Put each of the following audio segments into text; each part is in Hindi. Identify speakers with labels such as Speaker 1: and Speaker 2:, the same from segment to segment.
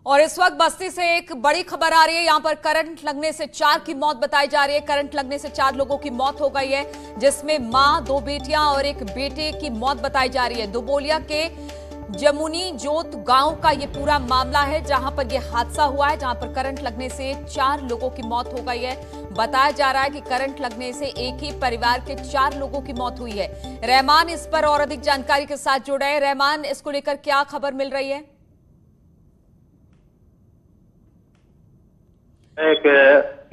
Speaker 1: और इस वक्त बस्ती से एक बड़ी खबर आ रही है। यहां पर करंट लगने से 4 की मौत बताई जा रही है। करंट लगने से 4 लोगों की मौत हो गई है, जिसमें मां, 2 बेटियां और एक बेटे की मौत बताई जा रही है। दुबोलिया के जमुनी जोत गांव का ये पूरा मामला है, जहां पर यह हादसा हुआ है, जहां पर करंट लगने से 4 लोगों की मौत हो गई है। बताया जा रहा है कि करंट लगने से एक ही परिवार के 4 लोगों की मौत हुई है। रहमान इस पर और अधिक जानकारी के साथ जुड़े हैं। रहमान, इसको लेकर क्या खबर मिल रही है?
Speaker 2: एक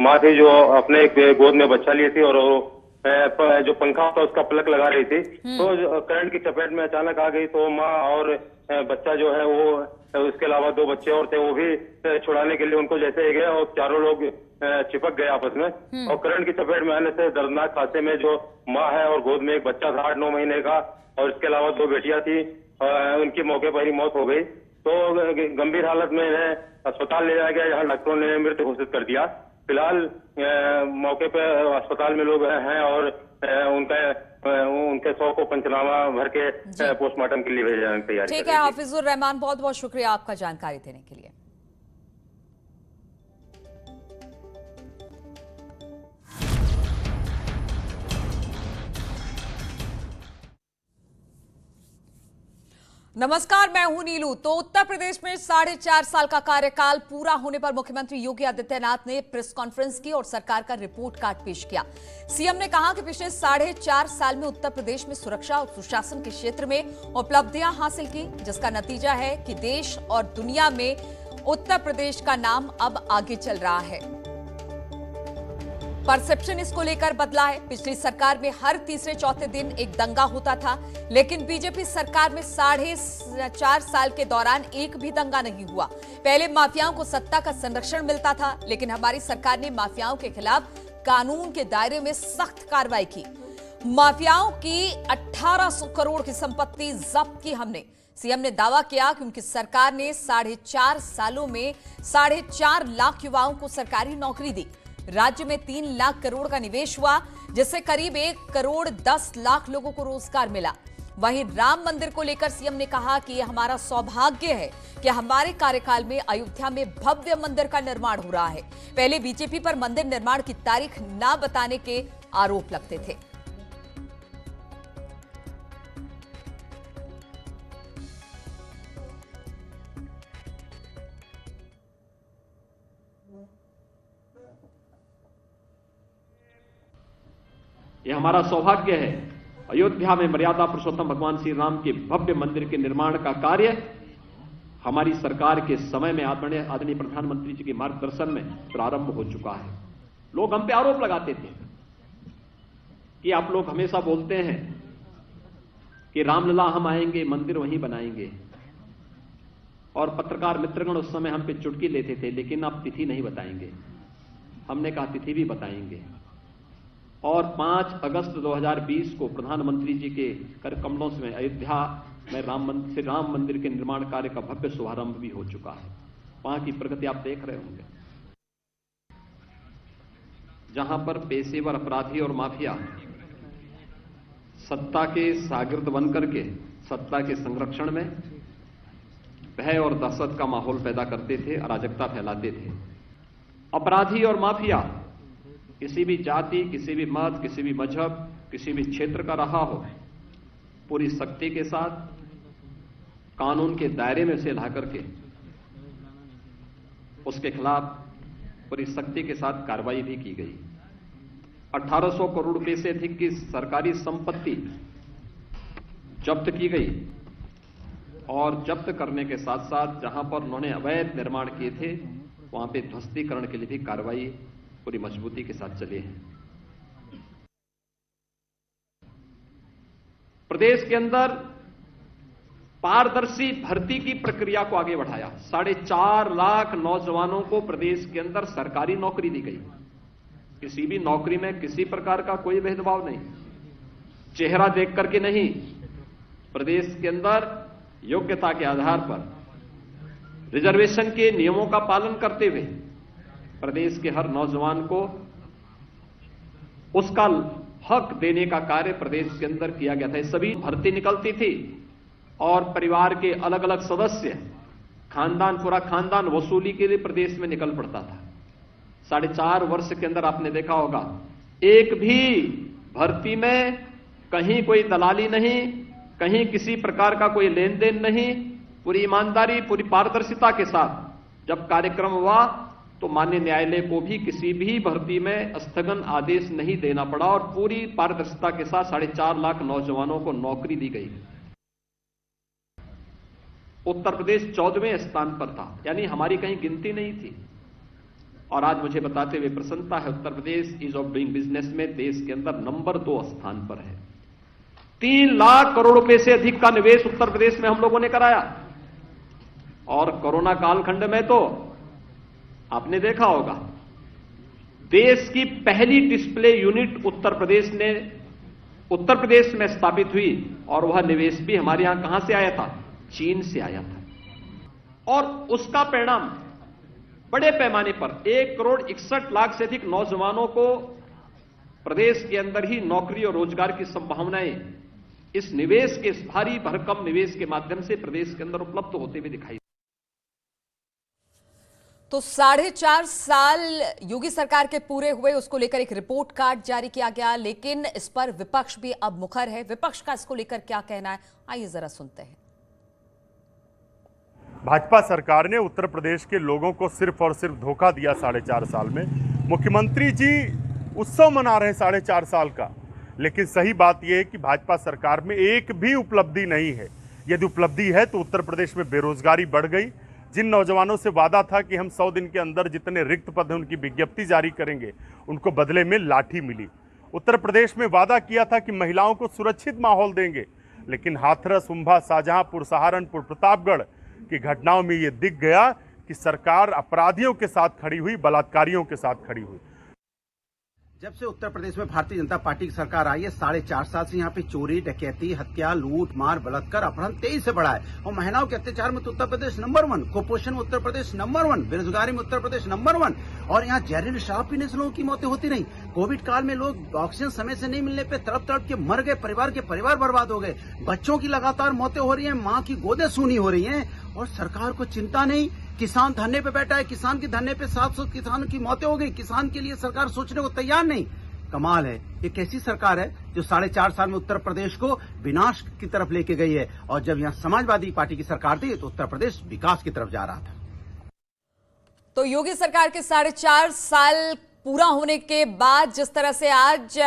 Speaker 2: माँ थी जो अपने एक गोद में बच्चा लिए थी और जो पंखा था उसका प्लग लगा रही थी, तो करंट की चपेट में अचानक आ गई। तो माँ और बच्चा जो है वो, उसके अलावा 2 बच्चे और थे, वो भी छुड़ाने के लिए उनको जैसे ही गए और चारों लोग चिपक गए आपस में। और करंट की चपेट में आने से दर्दनाक हादसे में जो माँ है और गोद में एक बच्चा था 8-9 महीने का, और इसके अलावा 2 बेटियां थी, उनकी मौके पर ही मौत हो गई। तो गंभीर हालत में इन्हें अस्पताल ले जाया गया, जहां डॉक्टरों ने मृत घोषित कर दिया। फिलहाल मौके पर अस्पताल में लोग हैं और उनके शव को पंचनामा भर के पोस्टमार्टम के लिए भेजे जाने की तैयारी।
Speaker 1: ठीक है हाफिजुर रहमान, बहुत बहुत शुक्रिया आपका जानकारी देने के लिए। नमस्कार, मैं हूं नीलू। तो उत्तर प्रदेश में 4.5 साल का कार्यकाल पूरा होने पर मुख्यमंत्री योगी आदित्यनाथ ने प्रेस कॉन्फ्रेंस की और सरकार का रिपोर्ट कार्ड पेश किया। सीएम ने कहा कि पिछले 4.5 साल में उत्तर प्रदेश में सुरक्षा और सुशासन के क्षेत्र में उपलब्धियां हासिल की, जिसका नतीजा है कि देश और दुनिया में उत्तर प्रदेश का नाम अब आगे चल रहा है। परसेप्शन इसको लेकर बदला है। पिछली सरकार में हर तीसरे चौथे दिन एक दंगा होता था, लेकिन बीजेपी सरकार में 4.5 साल के दौरान एक भी दंगा नहीं हुआ। पहले माफियाओं को सत्ता का संरक्षण मिलता था, लेकिन हमारी सरकार ने माफियाओं के खिलाफ कानून के दायरे में सख्त कार्रवाई की। माफियाओं की 1800 करोड़ की संपत्ति जब्त की हमने। सीएम ने दावा किया कि उनकी सरकार ने 4.5 सालों में 4.5 लाख युवाओं को सरकारी नौकरी दी। राज्य में 3 लाख करोड़ का निवेश हुआ, जिससे करीब 1 करोड़ 10 लाख लोगों को रोजगार मिला। वहीं राम मंदिर को लेकर सीएम ने कहा कि यह हमारा सौभाग्य है कि हमारे कार्यकाल में अयोध्या में भव्य मंदिर का निर्माण हो रहा है। पहले बीजेपी पर मंदिर निर्माण की तारीख न बताने के आरोप लगते थे।
Speaker 3: यह हमारा सौभाग्य है, अयोध्या में मर्यादा पुरुषोत्तम भगवान श्री राम के भव्य मंदिर के निर्माण का कार्य हमारी सरकार के समय में आदरणीय प्रधानमंत्री जी के मार्गदर्शन में प्रारंभ हो चुका है। लोग हम पे आरोप लगाते थे कि आप लोग हमेशा बोलते हैं कि रामलला हम आएंगे, मंदिर वहीं बनाएंगे, और पत्रकार मित्रगण उस समय हम पे चुटकी लेते थे, लेकिन आप तिथि नहीं बताएंगे। हमने कहा तिथि भी बताएंगे, और 5 अगस्त 2020 को प्रधानमंत्री जी के कर कमलों में अयोध्या में राम मंदिर के निर्माण कार्य का भव्य शुभारंभ भी हो चुका है। वहां की प्रगति आप देख रहे होंगे, जहां पर पेशेवर अपराधी और माफिया सत्ता के शागिर्द बनकर के सत्ता के संरक्षण में भय और दहशत का माहौल पैदा करते थे, अराजकता फैलाते थे। अपराधी और माफिया किसी भी जाति, किसी भी मत, किसी भी मजहब, किसी भी क्षेत्र का रहा हो, पूरी शक्ति के साथ कानून के दायरे में से ला करके उसके खिलाफ पूरी शक्ति के साथ कार्रवाई भी की गई। 1800 करोड़ रुपए से अधिक की सरकारी संपत्ति जब्त की गई, और जब्त करने के साथ साथ जहां पर उन्होंने अवैध निर्माण किए थे, वहां पे ध्वस्तीकरण के लिए भी कार्रवाई पूरी मजबूती के साथ चले हैं। प्रदेश के अंदर पारदर्शी भर्ती की प्रक्रिया को आगे बढ़ाया। 4.5 लाख नौजवानों को प्रदेश के अंदर सरकारी नौकरी दी गई। किसी भी नौकरी में किसी प्रकार का कोई भेदभाव नहीं, चेहरा देख करके नहीं, प्रदेश के अंदर योग्यता के आधार पर रिजर्वेशन के नियमों का पालन करते हुए प्रदेश के हर नौजवान को उसका हक देने का कार्य प्रदेश के अंदर किया गया था। सभी भर्ती निकलती थी और परिवार के अलग अलग सदस्य पूरा खानदान वसूली के लिए प्रदेश में निकल पड़ता था। 4.5 वर्ष के अंदर आपने देखा होगा, एक भी भर्ती में कहीं कोई दलाली नहीं, कहीं किसी प्रकार का कोई लेन देन नहीं, पूरी ईमानदारी, पूरी पारदर्शिता के साथ जब कार्यक्रम हुआ तो माननीय न्यायालय को भी किसी भी भर्ती में स्थगन आदेश नहीं देना पड़ा और पूरी पारदर्शिता के साथ 4.5 लाख नौजवानों को नौकरी दी गई। उत्तर प्रदेश 14वें स्थान पर था, यानी हमारी कहीं गिनती नहीं थी। और आज मुझे बताते हुए प्रसन्नता है, Uttar Pradesh ease of doing business में देश के अंदर नंबर 2 स्थान पर है। 3 लाख करोड़ रुपए से अधिक का निवेश उत्तर प्रदेश में हम लोगों ने कराया। और कोरोना कालखंड में तो आपने देखा होगा, देश की पहली डिस्प्ले यूनिट उत्तर प्रदेश में स्थापित हुई और वह निवेश भी हमारे यहां कहां से आया था? चीन से आया था। और उसका परिणाम बड़े पैमाने पर 1,61,00,000 से अधिक नौजवानों को प्रदेश के अंदर ही नौकरी और रोजगार की संभावनाएं इस निवेश के, इस भारी भरकम निवेश के माध्यम से प्रदेश के अंदर उपलब्ध होते हुए दिखाई।
Speaker 1: तो 4.5 साल योगी सरकार के पूरे हुए, उसको लेकर एक रिपोर्ट कार्ड जारी किया गया, लेकिन इस पर विपक्ष भी अब मुखर है। विपक्ष का इसको लेकर क्या कहना है, आइए जरा सुनते हैं।
Speaker 4: भाजपा सरकार ने उत्तर प्रदेश के लोगों को सिर्फ और सिर्फ धोखा दिया 4.5 साल में। मुख्यमंत्री जी उत्सव मना रहे हैं 4.5 साल का, लेकिन सही बात यह है कि भाजपा सरकार में एक भी उपलब्धि नहीं है। यदि उपलब्धि है तो उत्तर प्रदेश में बेरोजगारी बढ़ गई। जिन नौजवानों से वादा था कि हम 100 दिन के अंदर जितने रिक्त पद हैं उनकी विज्ञप्ति जारी करेंगे, उनको बदले में लाठी मिली। उत्तर प्रदेश में वादा किया था कि महिलाओं को सुरक्षित माहौल देंगे, लेकिन हाथरस, उम्भा, शाहजहांपुर, सहारनपुर, प्रतापगढ़ की घटनाओं में यह दिख गया कि सरकार अपराधियों के साथ खड़ी हुई, बलात्कारियों के साथ खड़ी हुई।
Speaker 5: जब से उत्तर प्रदेश में भारतीय जनता पार्टी की सरकार आई है, 4.5 साल से यहाँ पे चोरी, डकैती, हत्या, लूट मार, बलात्कार, अपहरण तेजी से बढ़ा है। और महिलाओं के अत्याचार में तो उत्तर प्रदेश नंबर 1, कुपोषण में उत्तर प्रदेश नंबर 1, बेरोजगारी में उत्तर प्रदेश नंबर 1। और यहाँ जहरीली शराब पीने से लोगों की मौतें होती नहीं। कोविड काल में लोग ऑक्सीजन समय से नहीं मिलने पे तड़प तड़प के मर गए, परिवार बर्बाद हो गए। बच्चों की लगातार मौतें हो रही है, माँ की गोदें सूनी हो रही है और सरकार को चिंता नहीं। किसान धरने पे बैठा है, किसान के धरने पे 700 किसानों की मौतें हो गई। किसान के लिए सरकार सोचने को तैयार नहीं। कमाल है, ये कैसी सरकार है जो 4.5 साल में उत्तर प्रदेश को विनाश की तरफ लेके गई है। और जब यहाँ समाजवादी पार्टी की सरकार थी तो उत्तर प्रदेश विकास की तरफ जा रहा था।
Speaker 1: तो योगी सरकार के 4.5 साल पूरा होने के बाद जिस तरह से आज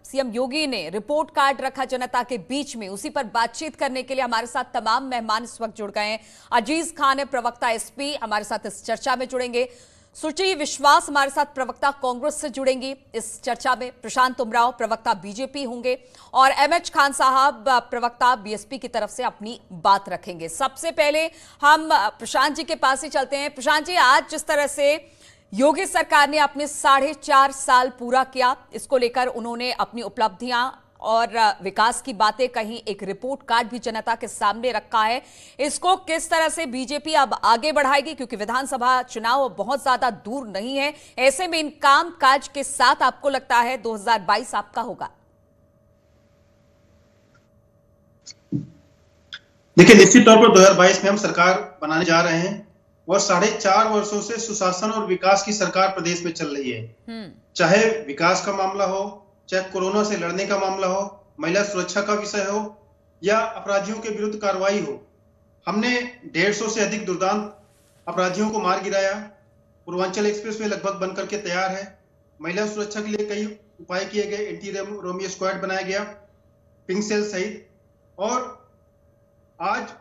Speaker 1: सीएम योगी ने रिपोर्ट कार्ड रखा जनता के बीच में, उसी पर बातचीत करने के लिए हमारे साथ तमाम मेहमान इस वक्त जुड़ गए हैं। अजीज खान है, प्रवक्ता एसपी, हमारे साथ इस चर्चा में जुड़ेंगे। सुचि विश्वास हमारे साथ प्रवक्ता कांग्रेस से जुड़ेंगी इस चर्चा में। प्रशांत उमराव प्रवक्ता बीजेपी होंगे और एमएच खान साहब प्रवक्ता बीएसपी की तरफ से अपनी बात रखेंगे। सबसे पहले हम प्रशांत जी के पास ही चलते हैं। प्रशांत जी, आज जिस तरह से योगी सरकार ने अपने 4.5 साल पूरा किया, इसको लेकर उन्होंने अपनी उपलब्धियां और विकास की बातें कहीं, एक रिपोर्ट कार्ड भी जनता के सामने रखा है। इसको किस तरह से बीजेपी अब आगे बढ़ाएगी, क्योंकि विधानसभा चुनाव बहुत ज्यादा दूर नहीं है। ऐसे में इन काम काज के साथ आपको लगता है 2022 आपका होगा?
Speaker 6: देखिए, निश्चित तौर पर 2022 में हम सरकार बनाने जा रहे हैं और 4.5 वर्षों से सुशासन और विकास की सरकार प्रदेश में चल रही है। चाहे विकास का मामला हो, चाहे कोरोना से लड़ने का मामला हो, महिला सुरक्षा का विषय हो या अपराधियों के विरुद्ध कार्रवाई हो। हमने 150 से अधिक दुर्दांत अपराधियों को मार गिराया। पूर्वांचल एक्सप्रेस वे लगभग बनकर के तैयार है। महिला सुरक्षा के लिए कई उपाय किए गए। एंटी रोमियो स्क्वाड बनाया गया, पिंक सेल सहित। और आज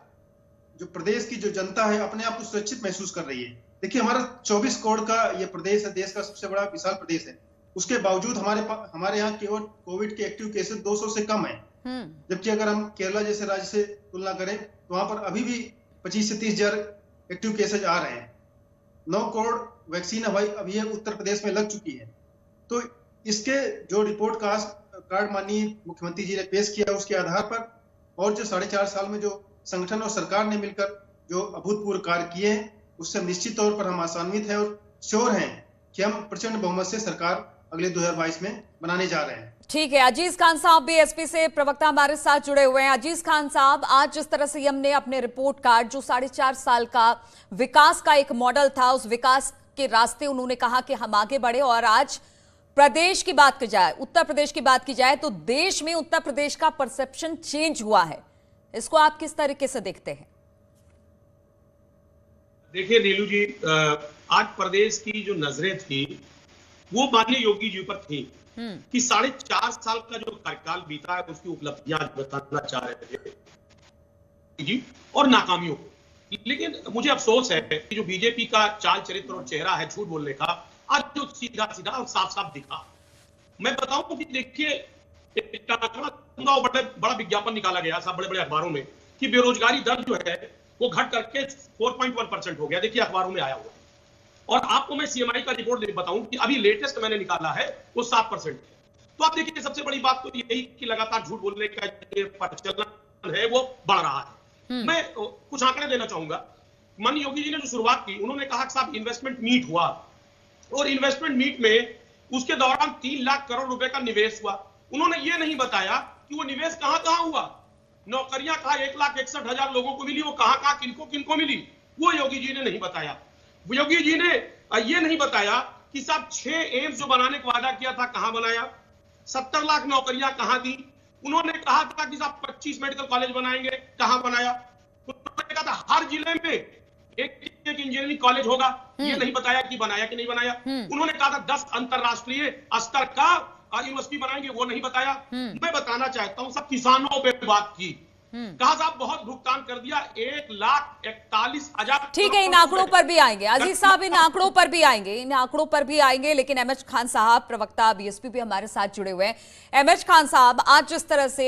Speaker 6: जो प्रदेश की जो जनता है अपने आप को सुरक्षित महसूस कर रही है। देखिए, हमारा 24 करोड़ का ये प्रदेश है, देश का सबसे बड़ा विशाल प्रदेश है। उसके बावजूद हमारे यहाँ केवल कोविड के एक्टिव केसेस 200 से कम है। जबकि अगर हम केरला जैसे राज्य से तुलना करें तो वहां पर अभी भी 25 से 30 हजार एक्टिव केसेज आ रहे हैं। 9 करोड़ वैक्सीन अभी उत्तर प्रदेश में लग चुकी है। तो इसके जो रिपोर्ट कार्ड माननीय मुख्यमंत्री जी ने पेश किया, उसके आधार पर और जो 4.5 साल में जो संगठन और सरकार ने मिलकर जो अभूतपूर्व कार्य किए हैं, उससे निश्चित तौर पर हम आशान्वित हैं और श्योर हैं कि हम प्रचंड बहुमत से सरकार अगले 2022 में बनाने जा रहे हैं।
Speaker 1: ठीक है, अजीज खान साहब बीएसपी से प्रवक्ता हमारे साथ जुड़े हुए हैं। अजीज खान साहब, आज जिस तरह से सीएम ने अपने रिपोर्ट कार्ड, जो 4.5 साल का विकास का एक मॉडल था, उस विकास के रास्ते उन्होंने कहा कि हम आगे बढ़े, और आज प्रदेश की बात की जाए, उत्तर प्रदेश की बात की जाए, तो देश में उत्तर प्रदेश का परसेप्शन चेंज हुआ है। इसको आप किस तरीके से देखते हैं?
Speaker 7: देखिए नीलू जी, आज प्रदेश की जो नजरें थी वो माननीय योगी जी पर थी कि 4.5 साल का जो कार्यकाल बीता है उसकी उपलब्धियां बताना चाह रहे थे जी और नाकामियों को। लेकिन मुझे अफसोस है कि जो बीजेपी का चाल चरित्र और चेहरा है झूठ बोलने का, आज जो सीधा सीधा और साफ साफ दिखा। मैं बताऊं कि देखिए, बड़ा विज्ञापन निकाला गया सब बड़े बड़े अखबारों में कि बेरोजगारी दर जो है वो घट करके 4.1% हो गया। देखिए अखबारों में आया हुआ। और आपको मैं सीएमआई का रिपोर्ट बताऊं कि अभी लेटेस्ट मैंने निकाला है वो 7%। तो आप देखिए, सबसे बड़ी बात तो यही कि लगातार झूठ बोलने का प्रचलन है वो बढ़ रहा है। मैं कुछ आंकड़े देना चाहूंगा। माननीय योगी जी ने जो शुरुआत की, उन्होंने कहा कि साहब इन्वेस्टमेंट मीट हुआ, और इन्वेस्टमेंट मीट में उसके दौरान 3 लाख करोड़ रुपए का निवेश हुआ। उन्होंने ये नहीं बताया कि वो निवेश कहां कहां हुआ। नौकरियां कहा 1,61,000 लोगों को मिली, वो कहां कहां किनको किनको मिली, वो योगी जी ने नहीं बताया। योगी जी ने ये नहीं बताया कि साहब 6 एम्स जो बनाने का वादा किया था कहां बनाया, 70 लाख नौकरियां कहां दी। उन्होंने कहा था कि साहब 25 मेडिकल कॉलेज बनाएंगे, कहां बनाया। उन्होंने कहा था हर जिले में एक इंजीनियरिंग कॉलेज होगा, ये नहीं बताया कि बनाया कि नहीं बनाया। उन्होंने कहा था 10 अंतरराष्ट्रीय स्तर का यूनिवर्सिटी बनाएंगे, वो नहीं बताया। मैं बताना चाहता हूं, सब किसानों पे बात की, कहा साहब बहुत भुगतान कर दिया, 1,41,000। ठीक
Speaker 1: है, इन आंकड़ों पर भी आएंगे अजीज साहब, इन आंकड़ों पर भी आएंगे, लेकिन एमएच खान साहब प्रवक्ता बीएसपी भी हमारे साथ जुड़े हुए हैं। एमएच खान साहब, आज जिस तरह से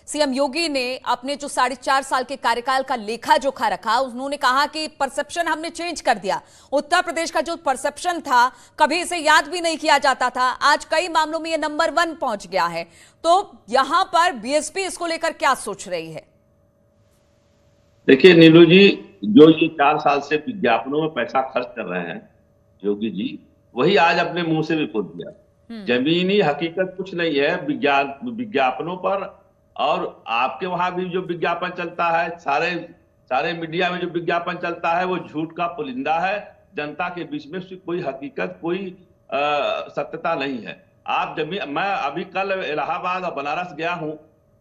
Speaker 1: सीएम योगी ने अपने जो 4.5 साल के कार्यकाल का लेखा जोखा रखा, उन्होंने कहा कि परसेप्शन हमने चेंज कर दिया। उत्तर प्रदेश का जो परसेप्शन था, कभी इसे याद भी नहीं किया जाता था, आज कई मामलों में ये नंबर 1 पहुंच गया है। तो यहां पर बीएसपी इसको लेकर क्या सोच रही है?
Speaker 8: देखिए नीलू जी, जो ये 4 साल से विज्ञापनों में पैसा खर्च कर रहे हैं योगी जी, वही आज अपने मुंह से भी बोल दिया। जमीनी हकीकत कुछ नहीं है विज्ञापनों पर। और आपके वहां भी जो विज्ञापन चलता है, सारे मीडिया में जो विज्ञापन चलता है, वो झूठ का पुलिंदा है। जनता के बीच में कोई हकीकत, कोई सत्यता नहीं है। आप मैं अभी कल इलाहाबाद और बनारस गया हूं,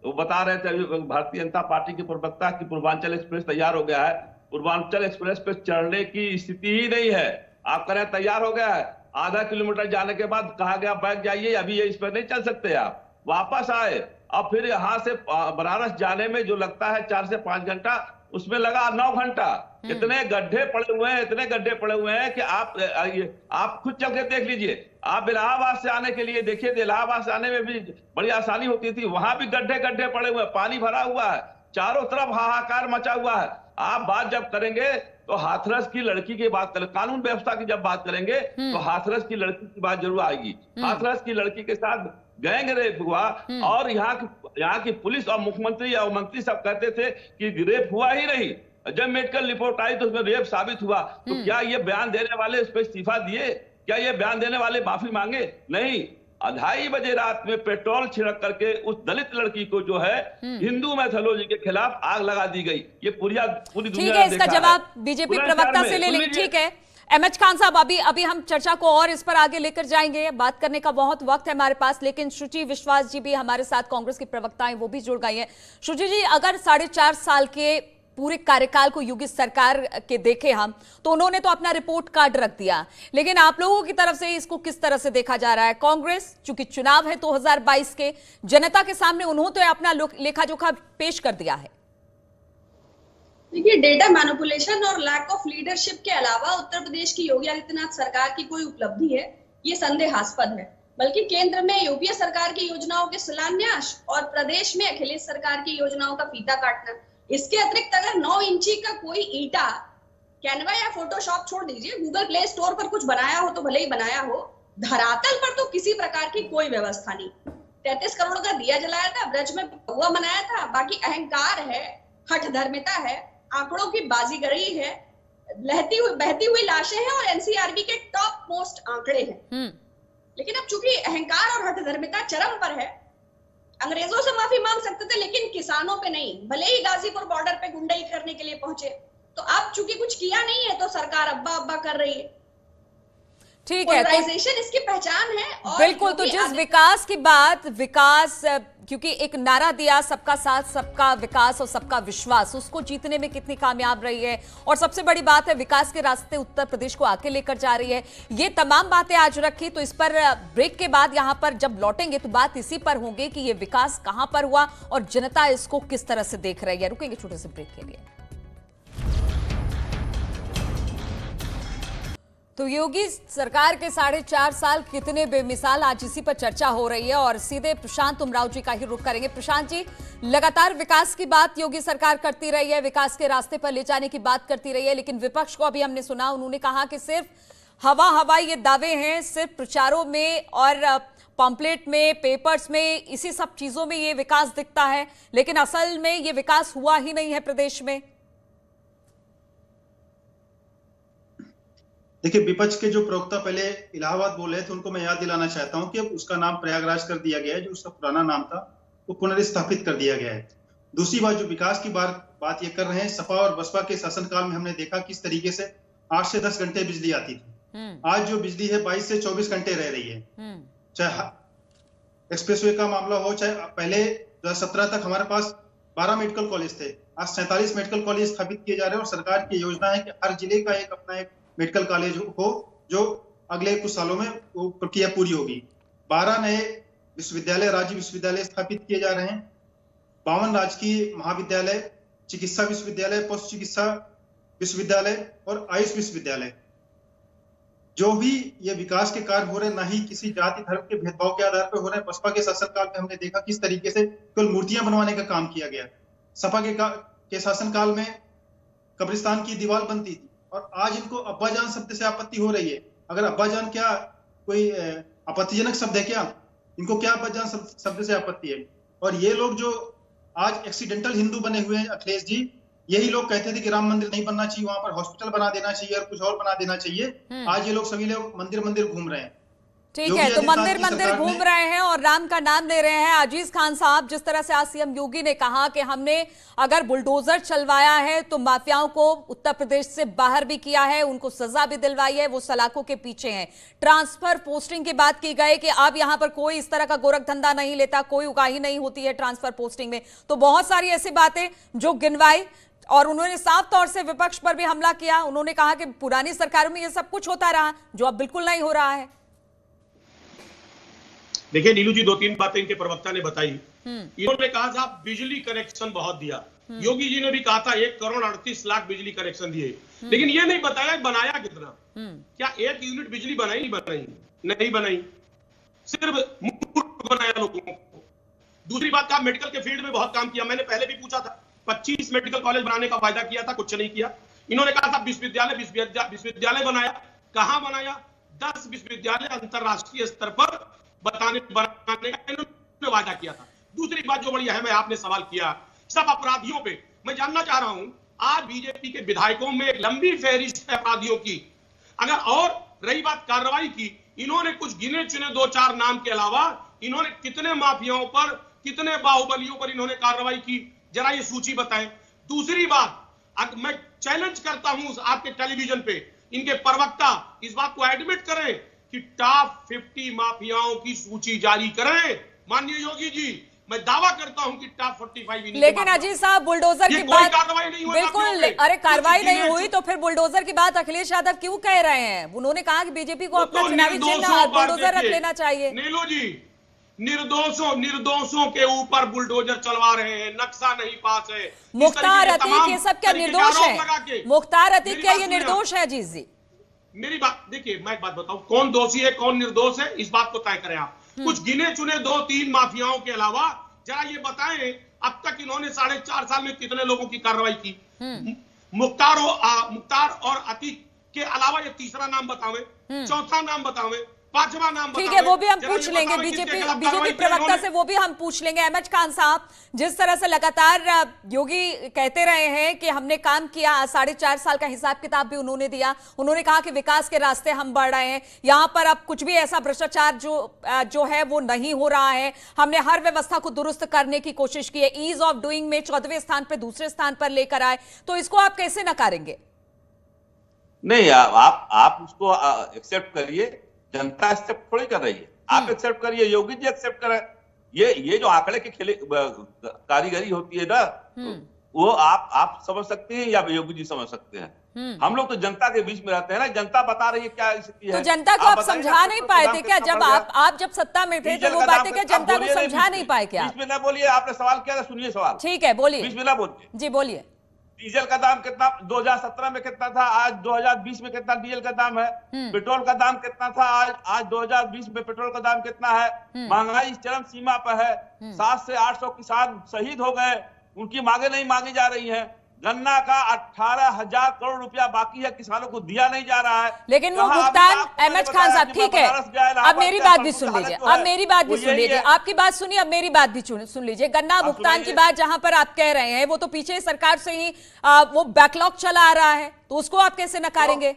Speaker 8: वो बता रहे थे भारतीय जनता पार्टी के प्रवक्ता की पूर्वांचल एक्सप्रेस तैयार हो गया है। पूर्वांचल एक्सप्रेस पे चढ़ने की स्थिति ही नहीं है। आप कह रहे हैं तैयार हो गया है, आधा किलोमीटर जाने के बाद कहा गया बैठ जाइए, अभी ये इस पर नहीं चल सकते। आप वापस आए और फिर यहाँ से बनारस जाने में जो लगता है 4 से 5 घंटा, उसमें लगा 9 घंटा। इतने गड्ढे पड़े हुए हैं कि आप खुद चल के देख लीजिए। आप इलाहाबाद से आने के लिए देखिए, इलाहाबाद से आने में भी बड़ी आसानी होती थी, वहां भी गड्ढे पड़े हुए हैं, पानी भरा हुआ है, चारों तरफ हाहाकार मचा हुआ है। आप बात जब करेंगे तो हाथरस की लड़की की बात करें, कानून व्यवस्था की जब बात करेंगे तो हाथरस की लड़की की बात जरूर आएगी। हाथरस की लड़की के साथ गैंग रेप हुआ, और यहाँ की पुलिस और मुख्यमंत्री और मंत्री सब कहते थे कि रेप हुआ ही नहीं। जब मेडिकल रिपोर्ट आई तो उसमें रेप साबित हुआ। तो क्या ये बयान देने वाले उस पर इस्तीफा दिए? क्या ये बयान देने वाले माफी मांगे? नहीं। 2:30 बजे रात में पेट्रोल छिड़क करके उस दलित लड़की को जो है हिंदू मैथोलॉजी के खिलाफ आग लगा दी गई। ये पूरी दुनिया
Speaker 1: ठीक है, इसका जवाब बीजेपी प्रवक्ता से ले लेंगे। ठीक है एमएच खान साहब, अभी हम चर्चा को और इस पर आगे लेकर जाएंगे, बात करने का बहुत वक्त है हमारे पास, लेकिन शुचि विश्वास जी भी हमारे साथ, कांग्रेस की प्रवक्ता हैं, वो भी जुड़ गई हैं। शुचि जी, अगर 4.5 साल के पूरे कार्यकाल को योगी सरकार के देखे हम, तो उन्होंने तो अपना रिपोर्ट कार्ड रख दिया, लेकिन आप लोगों की तरफ से इसको किस तरह से देखा जा रहा है? कांग्रेस, चूंकि चुनाव है 2022 के, जनता के सामने उन्होंने तो अपना लेखा जोखा पेश कर दिया है।
Speaker 9: देखिए, डेटा मैनिपुलेशन और लैक ऑफ लीडरशिप के अलावा उत्तर प्रदेश की योगी आदित्यनाथ सरकार की कोई उपलब्धि है, ये संदेहास्पद है। बल्कि केंद्र में यूपीए सरकार की योजनाओं के शिलान्यास और प्रदेश में अखिलेश सरकार की योजनाओं का फीता काटना, इसके अतिरिक्त अगर 9 इंची का कोई ईटा, कैनवा या फोटोशॉप छोड़ दीजिए, गूगल प्ले स्टोर पर कुछ बनाया हो तो भले ही बनाया हो, धरातल पर तो किसी प्रकार की कोई व्यवस्था नहीं। 33 करोड़ का दिया जलाया था, ब्रज में हुआ मनाया था, बाकी अहंकार है, हठ धर्मिता है, आंकड़ों की बाजीगरी है, बहती हुई लाशें हैं और एनसीआरबी के टॉप मोस्ट आंकड़े हैं। लेकिन अब चूंकि अहंकार और हठधर्मिता चरम पर है, अंग्रेजों से माफी मांग सकते थे लेकिन किसानों पे नहीं। भले ही गाजीपुर बॉर्डर पे गुंडाई करने के लिए पहुंचे, तो अब चूंकि कुछ किया नहीं है तो सरकार अब्बा अब्बा कर रही है।
Speaker 1: ठीक है,
Speaker 9: पोलराइजेशन इसकी पहचान है। और
Speaker 1: बिल्कुल। तो जिस विकास की बात, विकास क्योंकि एक नारा दिया, सबका साथ सबका विकास और सबका विश्वास, उसको जीतने में कितनी कामयाब रही है, और सबसे बड़ी बात है विकास के रास्ते उत्तर प्रदेश को आगे लेकर जा रही है। ये तमाम बातें आज रखी, तो इस पर ब्रेक के बाद यहां पर जब लौटेंगे तो बात इसी पर होगी कि ये विकास कहां पर हुआ और जनता इसको किस तरह से देख रही है। रुकेंगे छोटे से ब्रेक के लिए। तो योगी सरकार के 4.5 साल कितने बेमिसाल, आज इसी पर चर्चा हो रही है और सीधे प्रशांत उमराव जी का ही रुख करेंगे। प्रशांत जी, लगातार विकास की बात योगी सरकार करती रही है, विकास के रास्ते पर ले जाने की बात करती रही है, लेकिन विपक्ष को अभी हमने सुना, उन्होंने कहा कि सिर्फ हवाई ये दावे हैं, सिर्फ प्रचारों में और पॉम्पलेट में, पेपर्स में, इसी सब चीजों में ये विकास दिखता है, लेकिन असल में ये विकास हुआ ही नहीं है प्रदेश में।
Speaker 6: देखिए, विपक्ष के जो प्रवक्ता पहले इलाहाबाद बोले थे, उनको मैं याद दिलाना चाहता हूं कि अब उसका नाम प्रयागराज कर दिया गया है। जो उसका पुराना नाम था वो पुनर्स्थापित कर दिया गया है। दूसरी बात, जो विकास की बात ये कर रहे हैं, सपा और बसपा के शासनकाल में हमने देखा किस तरीके से 8 से 10 घंटे बिजली आती थी। आज जो बिजली है 22 से 24 घंटे रह रही है। चाहे एक्सप्रेसवे का मामला हो, चाहे पहले 2017 तक हमारे पास 12 मेडिकल कॉलेज थे, आज 47 मेडिकल कॉलेज स्थापित किए जा रहे हैं। और सरकार की योजना है कि हर जिले का अपना एक मेडिकल कॉलेज हो, जो अगले कुछ सालों में वो प्रक्रिया पूरी होगी। 12 नए विश्वविद्यालय, राज्य विश्वविद्यालय स्थापित किए जा रहे हैं। 52 राजकीय महाविद्यालय, चिकित्सा विश्वविद्यालय, पशु चिकित्सा विश्वविद्यालय और आयुष विश्वविद्यालय। जो भी ये विकास के कार्य हो रहे, ना ही किसी जाति धर्म के भेदभाव के आधार पर हो रहे हैं। बसपा के शासनकाल में हमने देखा किस तरीके से केवल मूर्तियां बनवाने का काम किया गया। सपा के शासनकाल में कब्रिस्तान की दीवार बनती थी, और आज इनको अब्बाजान शब्द से आपत्ति हो रही है। अगर अब्बाजान क्या कोई आपत्तिजनक शब्द है क्या? इनको क्या अब्बाजान शब्द से आपत्ति है? और ये लोग जो आज एक्सीडेंटल हिंदू बने हुए हैं, अखिलेश जी, यही लोग कहते थे कि राम मंदिर नहीं बनना चाहिए, वहां पर हॉस्पिटल बना देना चाहिए और कुछ और बना देना चाहिए। आज ये लोग सभी लोग मंदिर घूम रहे हैं।
Speaker 1: ठीक है, तो मंदिर घूम रहे हैं और राम का नाम ले रहे हैं। अजीज खान साहब, जिस तरह से आज सीएम योगी ने कहा कि हमने अगर बुलडोजर चलवाया है तो माफियाओं को उत्तर प्रदेश से बाहर भी किया है, उनको सजा भी दिलवाई है, वो सलाखों के पीछे हैं। ट्रांसफर पोस्टिंग की बात की गई कि अब यहां पर कोई इस तरह का गोरख धंधा नहीं लेता, कोई उगाही नहीं होती है ट्रांसफर पोस्टिंग में। तो बहुत सारी ऐसी बातें जो गिनवाई, और उन्होंने साफ तौर से विपक्ष पर भी हमला किया। उन्होंने कहा कि पुरानी सरकारों में यह सब कुछ होता रहा, जो अब बिल्कुल नहीं हो रहा है।
Speaker 7: देखिए नीलू जी, 2-3 बातें इनके प्रवक्ता ने बताई। इन्होंने कहा साहब बिजली कनेक्शन बहुत दिया। योगी जी ने भी कहा था 1,38,00,000 बिजली कनेक्शन दिए, लेकिन ये नहीं बताया बनाया कितना। क्या 1 यूनिट बिजली बनाई? नहीं बनाई, सिर्फ बनाया लोगों को। दूसरी बात, कहा मेडिकल के फील्ड में बहुत काम किया। मैंने पहले भी पूछा था, 25 मेडिकल कॉलेज बनाने का वायदा किया था, कुछ नहीं किया। इन्होंने कहा था विश्वविद्यालय बनाया, कहां बनाया? 10 विश्वविद्यालय अंतरराष्ट्रीय स्तर पर बनाने का इन्होंने वादा किया था। दूसरी बात जो बड़ी अहम है, आपने सवाल किया सब अपराधियों पे। मैं जानना चाह रहा हूं, आज बीजेपी के विधायकों में एक लंबी फहरिस्त है अपराधियों की। अगर और रही बात कार्रवाई की, इन्होंने कुछ गिने चुने 2-4 नाम के अलावा इन्होंने कितने माफियाओं पर, कितने बाहुबलियों पर इन्होंने कार्रवाई की, जरा ये सूची बताएं। दूसरी बात, मैं चैलेंज करता हूं आपके टेलीविजन पे, इनके प्रवक्ता इस बात को एडमिट करें कि टॉप 50 माफियाओं की सूची जारी करें। माननीय योगी जी, मैं दावा करता हूं कि टॉप 45।
Speaker 1: लेकिन अजीज साहब, बुलडोजर की बात बिल्कुल, अरे कार्रवाई नहीं हुई तो फिर बुलडोजर की बात अखिलेश यादव क्यों कह रहे हैं? उन्होंने कहा कि बीजेपी को अपना चुनावी चिन्ह बुलडोजर रख लेना चाहिए।
Speaker 7: नीलू जी, निर्दोषों के ऊपर बुलडोजर चलवा रहे हैं, नक्शा नहीं पास है।
Speaker 1: मुख्तार अतीक ये सब क्या निर्दोष है? मुख्तार अतीक क्या ये निर्दोष है? अजीज जी,
Speaker 7: मेरी बात देखिए, मैं एक बात बताऊं, कौन दोषी है कौन निर्दोष है, इस बात को तय करें आप। कुछ गिने चुने 2-3 माफियाओं के अलावा जरा ये बताएं, अब तक इन्होंने 4.5 साल में कितने लोगों की कार्रवाई की? मुख्तार और अतीक के अलावा ये तीसरा नाम बतावें, चौथा नाम बतावें। पांचवा नाम
Speaker 1: ठीक है, वो भी हम पूछ लेंगे बीजेपी प्रवक्ता से, वो भी हम पूछ लेंगे। अहमद खान साहब, जिस तरह से लगातार योगी कहते रहे हैं कि हमने काम किया, 4.5 साल का हिसाब किताब भी उन्होंने दिया, उन्होंने कहा कि विकास के रास्ते हम बढ़ रहे हैं, यहां पर अब कुछ भी ऐसा भ्रष्टाचार जो है वो नहीं हो रहा है, हमने हर व्यवस्था को दुरुस्त करने की कोशिश की है, ईज ऑफ डूइंग में 14वें स्थान पर दूसरे स्थान पर लेकर आए, तो इसको आप कैसे नकारेंगे?
Speaker 8: नहीं, आप उसको एक्सेप्ट करिए, जनता एक्सेप्ट थोड़ी कर रही है, आप एक्सेप्ट करिए, योगी जी एक्सेप्ट करें। ये जो आंकड़े की कारीगरी होती है ना, वो आप समझ सकते हैं या योगी जी समझ सकते हैं। हम लोग तो जनता के बीच में रहते हैं ना, जनता बता रही है क्या स्थिति है।
Speaker 1: तो जनता को आप समझा नहीं पाए थे क्या? जब आप जब सत्ता में थे तो वो बातें क्या जनता को समझा नहीं पाए क्या?
Speaker 8: बीच में ना बोलिए, आपने सवाल किया था, सुनिए सवाल।
Speaker 1: ठीक है, बोलिए।
Speaker 8: बीच में ना बोलिए
Speaker 1: जी, बोलिए।
Speaker 8: डीजल का दाम कितना 2017 में कितना था, आज 2020 में कितना डीजल का दाम है? पेट्रोल का दाम कितना था, आज 2020 में पेट्रोल का दाम कितना है? महंगाई चरम सीमा पर है, 700 से 800 किसान शहीद हो गए, उनकी मांगे नहीं मांगी जा रही है। गन्ना का 18,000 करोड़ रुपया बाकी है, किसानों को दिया नहीं जा रहा है।
Speaker 1: लेकिन वो भुगतान, अहमद खान साहब ठीक है, अब मेरी बात भी सुन लीजिए, अब मेरी बात भी सुन लीजिए, आपकी बात सुनिए, अब मेरी बात भी सुन लीजिए। गन्ना भुगतान की बात जहां पर आप कह रहे हैं, वो तो पीछे सरकार से ही वो बैकलॉग चला आ रहा है, तो उसको आप कैसे नकारेंगे?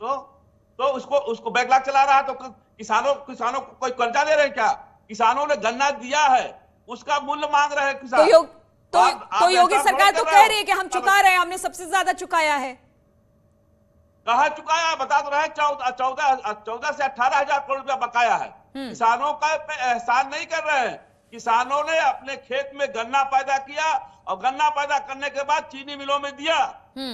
Speaker 8: तो उसको बैकलॉग चला रहा है, तो किसानों को कोई कर्जा ले रहे हैं क्या? किसानों ने गन्ना दिया है, उसका मूल्य मांग रहे हैं किसान।
Speaker 1: तो योगी सरकार तो कह रही है कि हम चुका रहे हैं, हमने सबसे ज्यादा चुकाया है।
Speaker 8: कहा चुकाया, बता तो रहे 14 से 18,000 करोड़ रुपया बकाया है। किसानों का एहसान नहीं कर रहे हैं। किसानों ने अपने खेत में गन्ना पैदा किया और गन्ना पैदा करने के बाद चीनी मिलों में दिया,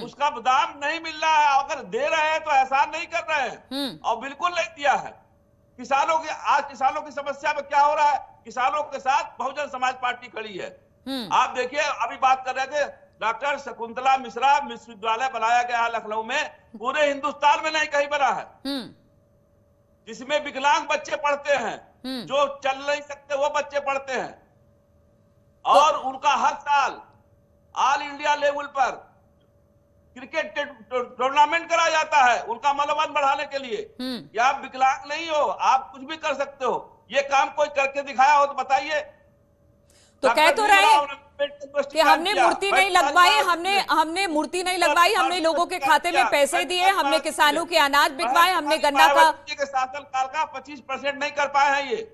Speaker 8: उसका दाम नहीं मिल रहा है। अगर दे रहे हैं तो एहसान नहीं कर रहे हैं, और बिल्कुल नहीं दिया है। आज किसानों की समस्या में क्या हो रहा है? किसानों के साथ बहुजन समाज पार्टी खड़ी है। आप देखिए, अभी बात कर रहे थे, डॉक्टर शकुंतला मिश्रा विश्वविद्यालय बनाया गया है लखनऊ में, पूरे हिंदुस्तान में नहीं कहीं बना है, जिसमें विकलांग बच्चे पढ़ते हैं, जो चल नहीं सकते वो बच्चे पढ़ते हैं, और उनका हर साल ऑल इंडिया लेवल पर क्रिकेट टूर्नामेंट करा जाता है उनका मनोबल बढ़ाने के लिए। या आप विकलांग नहीं हो, आप कुछ भी कर सकते हो। ये काम कोई करके दिखाया हो तो बताइए।
Speaker 1: तो कह तो रहे कि हमने मूर्ति नहीं लगवाई, हमने मूर्ति नहीं लगवाई, हमने लोगों के खाते में पैसे दिए, हमने किसानों के अनाज बिकवाए, हमने गन्ना का
Speaker 8: शासनकाल का 25% नहीं कर पाए हैं। ये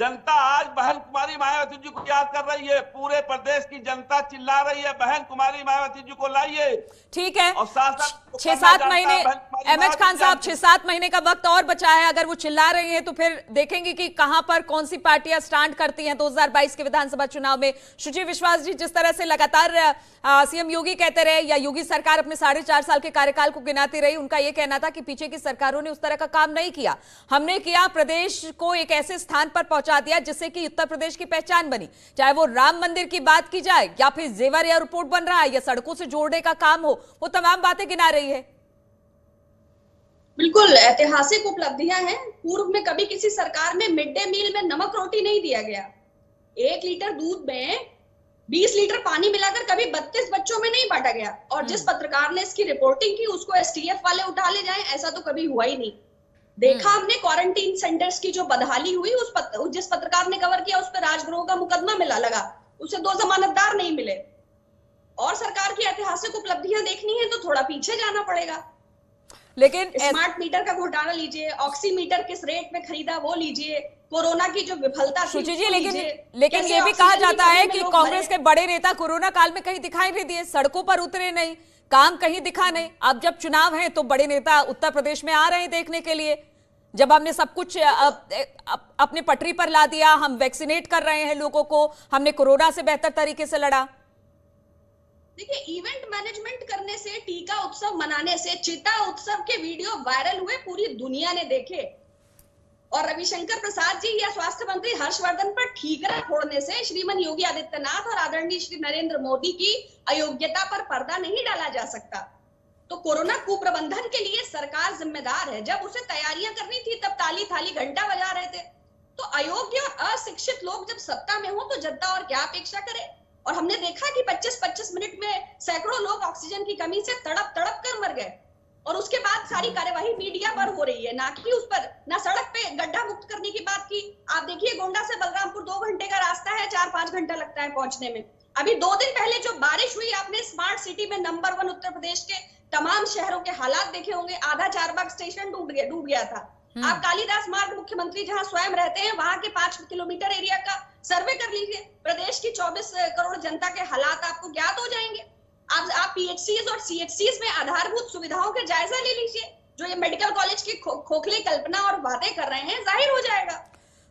Speaker 8: जनता आज बहन कुमारी मायावती जी को याद कर रही है, पूरे प्रदेश की जनता चिल्ला रही है, बहन कुमारी मायावती जी को लाइए।
Speaker 1: ठीक है,
Speaker 8: और
Speaker 1: 6-7 महीने, अहमद खान साहब 6-7 महीने का वक्त और बचा है। अगर वो चिल्ला रही हैं तो फिर देखेंगे कि कहां पर कौन सी पार्टियां स्टैंड करती हैं 2022 के विधानसभा चुनाव में। शुचि विश्वास जी, जिस तरह से लगातार सीएम योगी कहते रहे या योगी सरकार अपने 4.5 साल के कार्यकाल को गिनाती रही, उनका यह कहना था कि पीछे की सरकारों ने उस तरह का काम नहीं किया, हमने किया, प्रदेश को एक ऐसे स्थान पर पहुंचा दिया जिससे कि उत्तर प्रदेश की पहचान बनी। चाहे वो राम मंदिर की बात की जाए या फिर जेवर एयरपोर्ट बन रहा है या सड़कों से जोड़ने का काम हो, वो तमाम बातें गिना रही है।
Speaker 9: बिल्कुल ऐतिहासिक उपलब्धियां हैं। पूर्व में कभी किसी सरकार में मिड डे मील में नमक रोटी नहीं दिया गया। 1 लीटर दूध में 20 लीटर पानी मिलाकर कभी 32 बच्चों में नहीं बांटा गया। और जिस पत्रकार ने इसकी रिपोर्टिंग की उसको एसटीएफ वाले उठा ले जाएं, ऐसा तो कभी हुआ ही नहीं। देखा हमने क्वारंटीन सेंटर्स की जो बदहाली हुई, जिस पत्रकार ने कवर किया उस पर राजद्रोह का मुकदमा मिला लगा, उसे 2 जमानतदार नहीं मिले। और सरकार की ऐतिहासिक उपलब्धियां देखनी है तो थोड़ा पीछे जाना पड़ेगा।
Speaker 1: लेकिन
Speaker 9: स्मार्ट मीटर का घोटाला लीजिए, ऑक्सीमीटर किस रेट में खरीदा वो लीजिए, कोरोना की जो विफलता थी
Speaker 1: सुची जी, लेकिन ये भी कहा जाता है कि कांग्रेस के बड़े नेता कोरोना काल में कहीं दिखाई नहीं दिए, सड़कों पर उतरे नहीं, काम कहीं दिखा नहीं। अब जब चुनाव है तो बड़े नेता उत्तर प्रदेश में आ रहे हैं देखने के लिए। जब हमने सब कुछ अपने पटरी पर ला दिया, हम वैक्सीनेट कर रहे हैं लोगों को, हमने कोरोना से बेहतर तरीके से लड़ा।
Speaker 9: देखिए, इवेंट मैनेजमेंट करने से, टीका उत्सव मनाने से, चिता उत्सव के वीडियो वायरल हुए, पूरी दुनिया ने देखे। और रविशंकर प्रसाद जी या स्वास्थ्य मंत्री हर्षवर्धन पर ठीकरा फोड़ने से श्रीमान योगी आदित्यनाथ और आदरणीय श्री नरेंद्र मोदी की अयोग्यता पर पर्दा नहीं डाला जा सकता। तो कोरोना कुप्रबंधन के लिए सरकार जिम्मेदार है। जब उसे तैयारियां करनी थी तब ताली थाली घंटा बजा रहे थे। तो अयोग्य और अशिक्षित लोग जब सत्ता में हो तो जनता और क्या अपेक्षा करे। और हमने देखा कि 25-25 मिनट में सैकड़ों लोग ऑक्सीजन की कमी से तड़प तड़प कर मर गए। और उसके बाद सारी कार्यवाही मीडिया पर हो रही है, ना कि उस पर, ना सड़क पे गड्ढा मुक्त करने की बात की। आप देखिए गोंडा से बलरामपुर 2 घंटे का रास्ता है, 4-5 घंटा लगता है पहुंचने में। अभी 2 दिन पहले जो बारिश हुई, आपने स्मार्ट सिटी में नंबर 1 उत्तर प्रदेश के तमाम शहरों के हालात देखे होंगे। आधा चारबाग स्टेशन डूब गया था। आप कालीदास मार्ग, मुख्यमंत्री जहां स्वयं रहते हैं, वहां के 5 किलोमीटर एरिया का सर्वे कर लीजिए। प्रदेश की 24 करोड़ जनता के हालात आपको ज्ञात हो जाएंगे। आप पीएचसीज और सीएचसीज में आधारभूत सुविधाओं के जायजा ले लीजिए। जो ये मेडिकल कॉलेज की खोखली कल्पना और वादे कर रहे हैं, जाहिर हो जाएगा।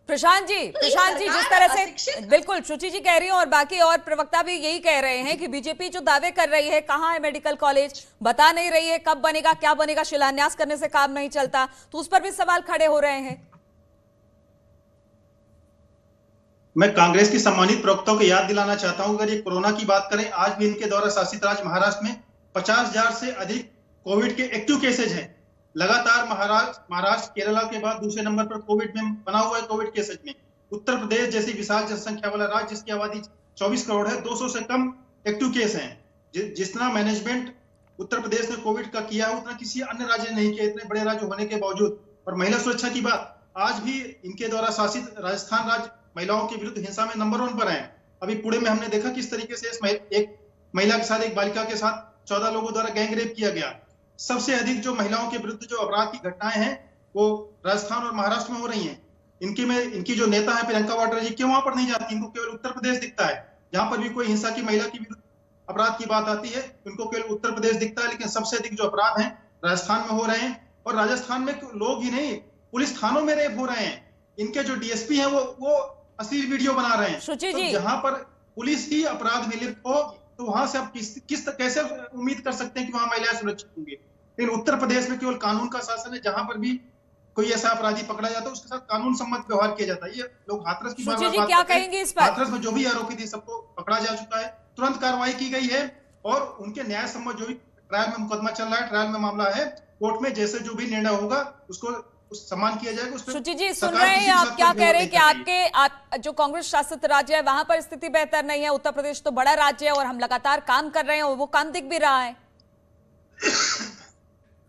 Speaker 1: प्रशांत जी, जिस तरह से बिल्कुल शुचि जी कह रही हैं और बाकी और प्रवक्ता भी यही कह रहे हैं कि बीजेपी जो दावे कर रही है, कहाँ है मेडिकल कॉलेज, बता नहीं रही है कब बनेगा, क्या बनेगा, शिलान्यास करने से काम नहीं चलता, तो उस पर भी सवाल खड़े हो रहे हैं।
Speaker 6: मैं कांग्रेस की सम्मानित प्रवक्ताओं को याद दिलाना चाहता हूं, अगर ये कोरोना की बात करें, आज भी इनके द्वारा शासित राज्य महाराष्ट्र में 50,000 से अधिक कोविड के एक्टिव केसेज हैं। लगातार महाराष्ट्र केरला के बाद दूसरे नंबर पर कोविड में बना हुआ है। कोविड केसेज में उत्तर प्रदेश जैसी विशाल जनसंख्या वाला राज्य, जिसकी आबादी 24 करोड़ है, 200 से कम एक्टिव केस हैं। जितना मैनेजमेंट उत्तर प्रदेश ने कोविड का किया है, उतना किसी अन्य राज्य ने नहीं किया, इतने बड़े राज्य होने के बावजूद। और महिला सुरक्षा की बात, आज भी इनके द्वारा शासित राजस्थान राज्य महिलाओं के विरुद्ध हिंसा में नंबर 1 पर है। अभी पुणे में हमने देखा किस तरीके से एक महिला के साथ, एक बालिका के साथ 14 लोगों द्वारा गैंग रेप किया गया। सबसे अधिक जो महिलाओं के विरुद्ध जो अपराध की घटनाएं हैं, वो राजस्थान और महाराष्ट्र में हो रही हैं। इनकी जो नेता है प्रियंका वाड्रा जी, क्यों वहां पर नहीं जाती? इनको केवल उत्तर प्रदेश दिखता है। जहां पर भी कोई हिंसा की, महिला के विरुद्ध अपराध की बात आती है, उनको केवल उत्तर प्रदेश दिखता है। लेकिन सबसे अधिक जो अपराध हैं राजस्थान में हो रहे हैं। और राजस्थान में लोग ही नहीं, पुलिस थानों में रेप हो रहे हैं। इनके जो डीएसपी हैं वो अश्लील वीडियो बना रहे हैं। तो जहां पर पुलिस ही अपराध में लिप्त हो, तो वहां से आप कैसे उम्मीद कर सकते हैं कि वहां महिलाएं सुरक्षित होंगी? लेकिन उत्तर प्रदेश में केवल कानून का शासन है। जहां पर भी कोई ऐसा अपराधी पकड़ा जाता है, उसके साथ कानून सम्मत व्यवहार किया जाता है। ये लोग हाथरस की बात
Speaker 1: क्या कहेंगे इस पर?
Speaker 6: हाथरस में जो भी आरोपी थे, सबको पकड़ा जा चुका है, तुरंत कार्रवाई की गई है। और उनके न्याय सम्मत जो भी ट्रायल में मुकदमा चल रहा है, ट्रायल में मामला है, कोर्ट में जैसे जो भी निर्णय होगा उसको सम्मान किया जाएगा। शुचि
Speaker 1: जी, सुन रहे हैं आप क्या कह रहे हैं कि आपके जो कांग्रेस शासित राज्य है वहां पर स्थिति बेहतर नहीं है। उत्तर प्रदेश तो बड़ा राज्य है और हम लगातार काम कर रहे हैं और वो काम दिख भी रहा है।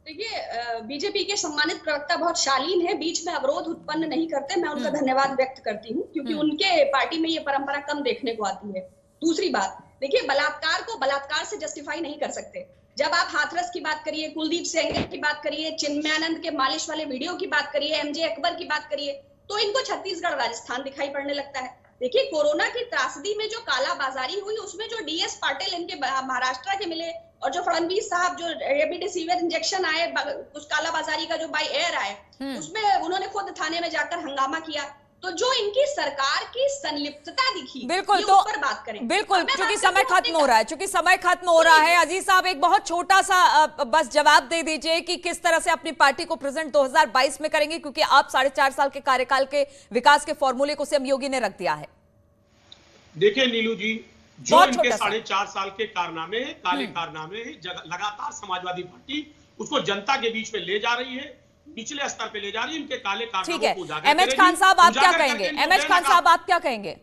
Speaker 9: देखिए, बीजेपी के सम्मानित प्रवक्ता बहुत शालीन है, बीच में अवरोध उत्पन्न नहीं करते। मैं उनका धन्यवाद व्यक्त करती हूँ, क्योंकि उनके पार्टी में ये परंपरा कम देखने को आती है। दूसरी बात, देखिए, बलात्कार को बलात्कार से जस्टिफाई नहीं कर सकते। जब आप हाथरस की बात करिए, कुलदीप सेंगर की बात करिए, चिन्मयानंद के मालिश वाले वीडियो की बात करिए, एमजे अकबर की बात करिए, तो इनको छत्तीसगढ़ राजस्थान दिखाई पड़ने लगता है। देखिए, कोरोना की त्रासदी में जो कालाबाजारी हुई, उसमें जो डीएस पाटिल इनके महाराष्ट्र के मिले और जो फडणवीस साहब जो रेमडेसिविर इंजेक्शन आए, उस कालाबाजारी का जो बाय एयर आए, उसमें उन्होंने खुद थाने में जाकर हंगामा किया। तो जो इनकी सरकार की संलिप्तता दिखी,
Speaker 1: बिल्कुल, तो पर बात करें। बिल्कुल, क्योंकि समय खत्म हो रहा है, अजीज साहब एक बहुत छोटा सा बस जवाब दे दीजिए कि किस तरह से अपनी पार्टी को प्रेजेंट 2022 में करेंगे, क्योंकि आप 4.5 साल के कार्यकाल के विकास के फॉर्मूले को सीएम योगी ने रख दिया है।
Speaker 7: देखिए नीलू जी, जो इनके 4.5 साल के कारनामे, काले कारनामे, लगातार समाजवादी पार्टी उसको जनता के बीच में ले जा रही है, निचले स्तर पे ले जा रही है। इनके काले कारनामों को उजागर
Speaker 1: एमएच खान साहब आप क्या कहेंगे? एमएच खान साहब आप क्या कहेंगे?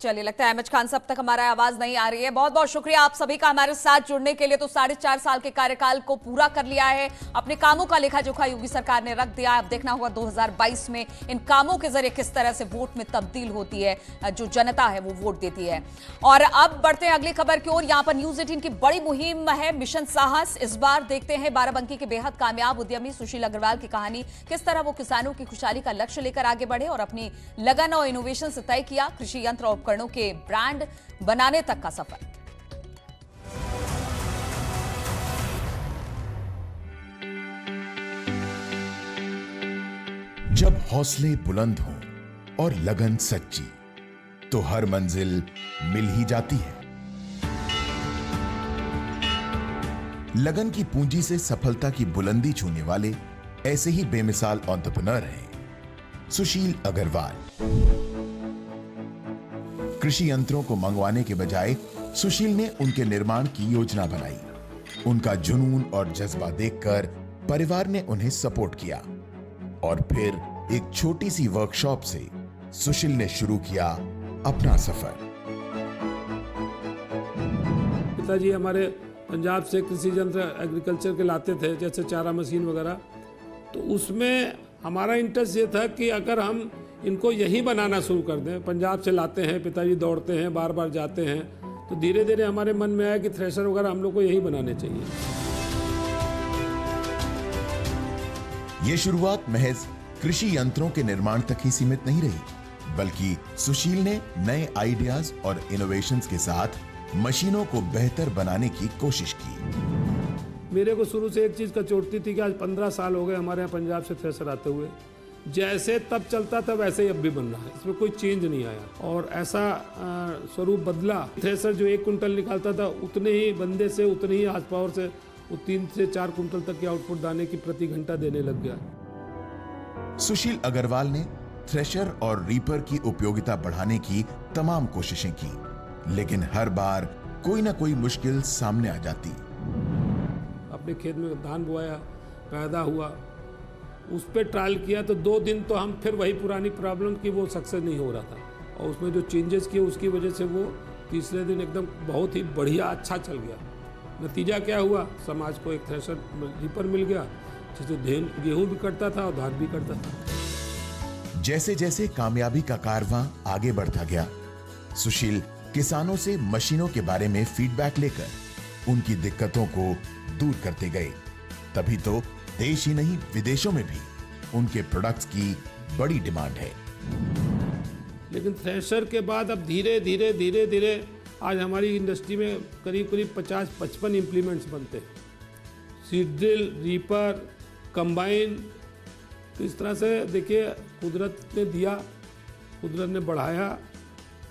Speaker 1: चलिए, लगता है एमएच खान साहब तक हमारा आवाज नहीं आ रही है। बहुत बहुत शुक्रिया आप सभी का हमारे साथ जुड़ने के लिए। तो 4.5 साल के कार्यकाल को पूरा कर लिया है, अपने कामों का लेखा जोखा योगी सरकार ने रख दिया। अब देखना होगा 2022 में इन कामों के जरिए किस तरह से वोट में तब्दील होती है, जो जनता है वो वोट देती है। और अब बढ़ते हैं अगली खबर की ओर। यहाँ पर न्यूज 18 की बड़ी मुहिम है मिशन साहस। इस बार देखते हैं बाराबंकी के बेहद कामयाब उद्यमी सुशील अग्रवाल की कहानी, किस तरह वो किसानों की खुशहाली का लक्ष्य लेकर आगे बढ़े और अपनी लगन और इनोवेशन से तय किया कृषि यंत्र और उपकरणों के ब्रांड बनाने तक का सफर।
Speaker 10: जब हौसले बुलंद हों और लगन सच्ची, तो हर मंजिल मिल ही जाती है। लगन की पूंजी से सफलता की बुलंदी छूने वाले ऐसे ही बेमिसाल एंटरप्रेन्योर हैं सुशील अग्रवाल। कृषि यंत्रों को मंगवाने के बजाय सुशील ने उनके निर्माण की योजना बनाई। उनका जुनून और जज्बा देखकर परिवार ने उन्हें सपोर्ट किया और फिर एक छोटी सी वर्कशॉप से सुशील ने शुरू किया अपना सफर।
Speaker 11: पिताजी हमारे पंजाब से कृषि यंत्र एग्रीकल्चर के लाते थे, जैसे चारा मशीन वगैरह। तो उसमें हमारा इंटरेस्ट ये था कि अगर हम इनको यहीं बनाना शुरू कर दें, पंजाब से लाते हैं, पिताजी दौड़ते हैं, बार बार जाते हैं, तो धीरे धीरे हमारे मन में आया कि थ्रेशर वगैरह हम लोग को यही बनाने चाहिए।
Speaker 10: ये शुरुआत महज कृषि यंत्रों के निर्माण तक ही सीमित नहीं रही, बल्कि सुशील ने नए आइडियाज और इनोवेशंस के साथ मशीनों को बेहतर बनाने की कोशिश की।
Speaker 11: मेरे को शुरू से एक चीज़ का चोटती थी कि आज 15 साल हो गए हमारे यहाँ पंजाब से थ्रेशर आते हुए, जैसे तब चलता था वैसे ही अब भी बन रहा है, इसमें कोई चेंज नहीं आया और ऐसा स्वरूप बदला। थ्रेशर जो 1 कुंटल निकालता था उतने ही बंदे से, उतने ही हार्स पावर से वो 3 से 4 कुंटल तक की आउटपुट दाने की प्रति घंटा देने लग गया।
Speaker 10: सुशील अग्रवाल ने थ्रेशर और रीपर की उपयोगिता बढ़ाने की तमाम कोशिशें की, लेकिन हर बार कोई ना कोई मुश्किल सामने आ जाती।
Speaker 11: अपने खेत में धान बोया, पैदा हुआ, उस पर ट्रायल किया तो 2 दिन तो हम फिर वही पुरानी प्रॉब्लम की वो सक्सेस नहीं हो रहा था, और उसमें जो चेंजेस किए उसकी वजह से वो तीसरे दिन एकदम बहुत ही बढ़िया अच्छा चल गया। नतीजा क्या हुआ, समाज को एक थ्रेशर रीपर मिल गया जिससे गेहूं भी कटता था और धान भी कटता था।
Speaker 10: जैसे जैसे कामयाबी का कारवां आगे बढ़ता गया, सुशील किसानों से मशीनों के बारे में फीडबैक लेकर उनकी दिक्कतों को दूर करते गए। तभी तो देश ही नहीं विदेशों में भी उनके प्रोडक्ट्स की बड़ी डिमांड है।
Speaker 11: लेकिन थ्रेशर के बाद अब धीरे धीरे आज हमारी इंडस्ट्री में करीब 50-55 इम्प्लीमेंट्स बनते हैं। Seed drill, reaper, combine. तो इस तरह से देखिए, कुदरत ने दिया, कुदरत ने बढ़ाया,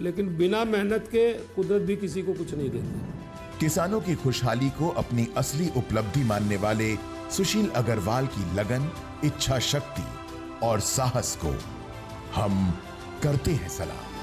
Speaker 11: लेकिन बिना मेहनत के कुदरत भी किसी को कुछ नहीं देती।
Speaker 10: किसानों की खुशहाली को अपनी असली उपलब्धि मानने वाले सुशील अग्रवाल की लगन, इच्छा शक्ति और साहस को हम करते हैं सलाम।